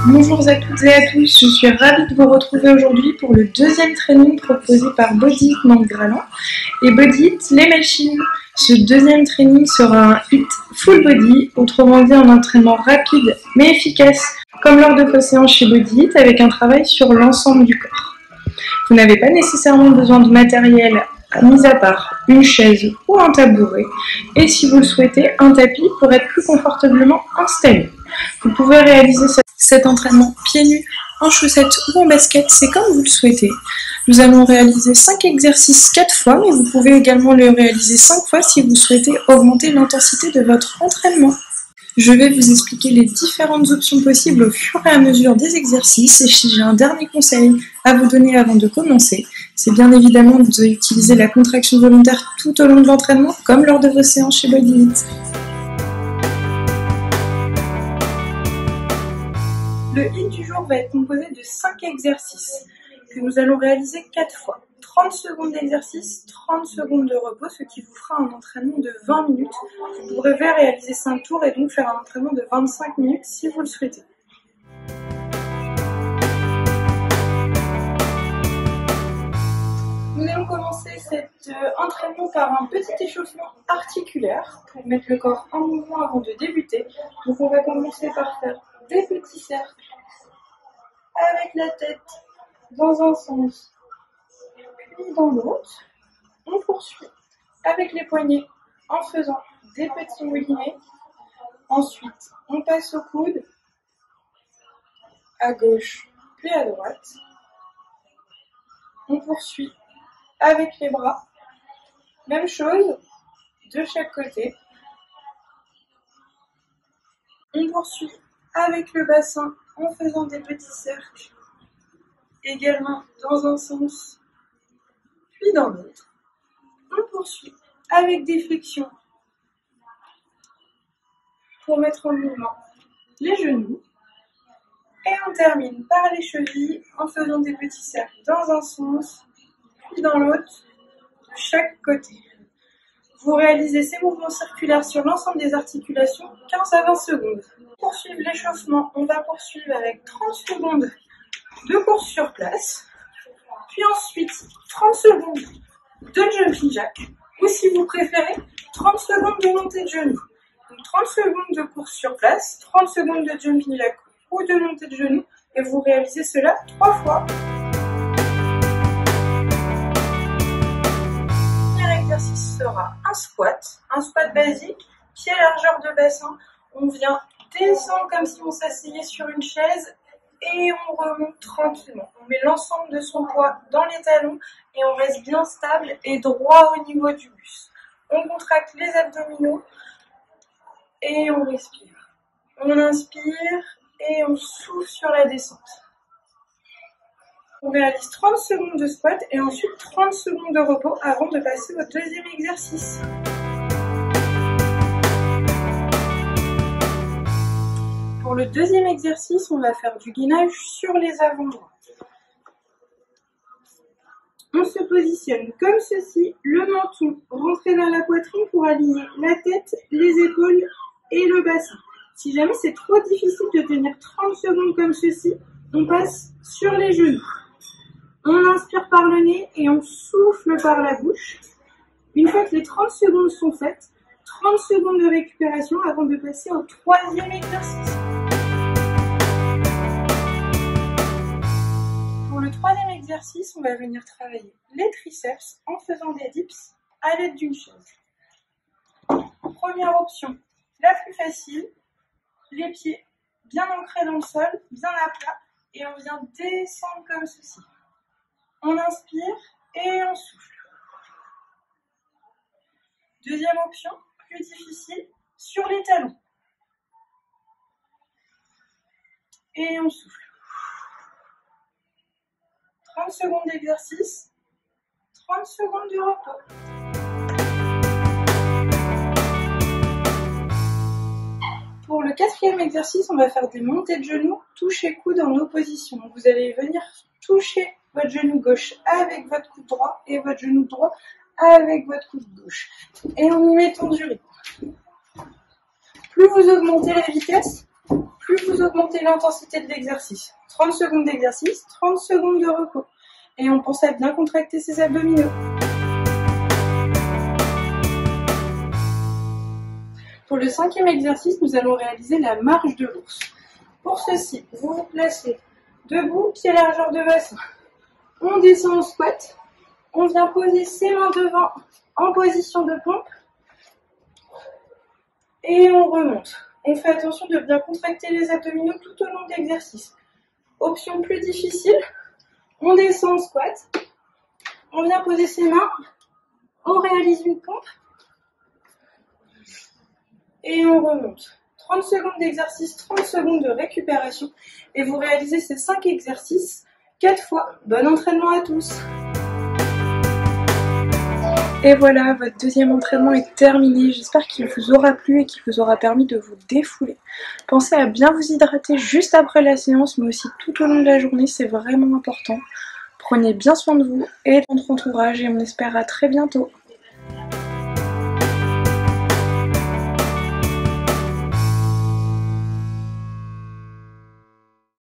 Bonjour à toutes et à tous, je suis ravie de vous retrouver aujourd'hui pour le deuxième training proposé par Body It Mangralan et Body It les machines. Ce deuxième training sera un HIIT full body, autrement dit un entraînement rapide mais efficace, comme lors de vos séances chez Body It, avec un travail sur l'ensemble du corps. Vous n'avez pas nécessairement besoin de matériel, mis à part une chaise ou un tabouret, et si vous le souhaitez, un tapis pour être plus confortablement installé. Vous pouvez réaliser cet entraînement pieds nus, en chaussettes ou en basket, c'est comme vous le souhaitez. Nous allons réaliser 5 exercices 4 fois, mais vous pouvez également le réaliser 5 fois si vous souhaitez augmenter l'intensité de votre entraînement. Je vais vous expliquer les différentes options possibles au fur et à mesure des exercices, et si j'ai un dernier conseil à vous donner avant de commencer, c'est bien évidemment d'utiliser la contraction volontaire tout au long de l'entraînement, comme lors de vos séances chez Body It. Le HIIT du jour va être composé de 5 exercices que nous allons réaliser 4 fois. 30 secondes d'exercice, 30 secondes de repos, ce qui vous fera un entraînement de 20 minutes. Vous pourrez réaliser 5 tours et donc faire un entraînement de 25 minutes si vous le souhaitez. Nous allons commencer cet entraînement par un petit échauffement articulaire pour mettre le corps en mouvement avant de débuter. Donc on va commencer par faire des petits cercles avec la tête dans un sens puis dans l'autre. On poursuit avec les poignets en faisant des petits moulinets. Ensuite, on passe au coude à gauche puis à droite. On poursuit avec les bras. Même chose de chaque côté. On poursuit avec le bassin en faisant des petits cercles, également dans un sens, puis dans l'autre. On poursuit avec des flexions pour mettre en mouvement les genoux. Et on termine par les chevilles en faisant des petits cercles dans un sens, puis dans l'autre, de chaque côté. Vous réalisez ces mouvements circulaires sur l'ensemble des articulations 15 à 20 secondes. Pour poursuivre l'échauffement, on va poursuivre avec 30 secondes de course sur place, puis ensuite 30 secondes de jumping jack, ou si vous préférez, 30 secondes de montée de genoux. Donc 30 secondes de course sur place, 30 secondes de jumping jack ou de montée de genoux, et vous réalisez cela 3 fois. L'exercice sera un squat basique, pied largeur de bassin. On vient descendre comme si on s'asseyait sur une chaise et on remonte tranquillement. On met l'ensemble de son poids dans les talons et on reste bien stable et droit au niveau du buste. On contracte les abdominaux et on respire. On inspire et on souffle sur la descente. On réalise 30 secondes de squat et ensuite 30 secondes de repos avant de passer au deuxième exercice. Pour le deuxième exercice, on va faire du gainage sur les avant-bras. On se positionne comme ceci, le menton rentré vers la poitrine pour aligner la tête, les épaules et le bassin. Si jamais c'est trop difficile de tenir 30 secondes comme ceci, on passe sur les genoux. On inspire par le nez et on souffle par la bouche. Une fois que les 30 secondes sont faites, 30 secondes de récupération avant de passer au troisième exercice. Pour le troisième exercice, on va venir travailler les triceps en faisant des dips à l'aide d'une chaise. Première option, la plus facile, les pieds bien ancrés dans le sol, bien à plat, et on vient descendre comme ceci. On inspire et on souffle. Deuxième option, plus difficile, sur les talons. Et on souffle. 30 secondes d'exercice, 30 secondes de repos. Pour le quatrième exercice, on va faire des montées de genoux, toucher coude en opposition. Vous allez venir toucher votre genou gauche avec votre coude droit et votre genou droit avec votre coude gauche. Et on y met du rythme. Plus vous augmentez la vitesse, plus vous augmentez l'intensité de l'exercice. 30 secondes d'exercice, 30 secondes de repos. Et on pense à bien contracter ses abdominaux. Pour le 5e exercice, nous allons réaliser la marche de l'ours. Pour ceci, vous vous placez debout, pieds largeur de bassin. On descend en squat. On vient poser ses mains devant en position de pompe. Et on remonte. On fait attention de bien contracter les abdominaux tout au long de l'exercice. Option plus difficile, on descend en squat. On vient poser ses mains. On réalise une pompe. Et on remonte. 30 secondes d'exercice, 30 secondes de récupération. Et vous réalisez ces 5 exercices 4 fois. Bon entraînement à tous! Et voilà, votre deuxième entraînement est terminé. J'espère qu'il vous aura plu et qu'il vous aura permis de vous défouler. Pensez à bien vous hydrater juste après la séance, mais aussi tout au long de la journée, c'est vraiment important. Prenez bien soin de vous et de votre entourage et on espère à très bientôt.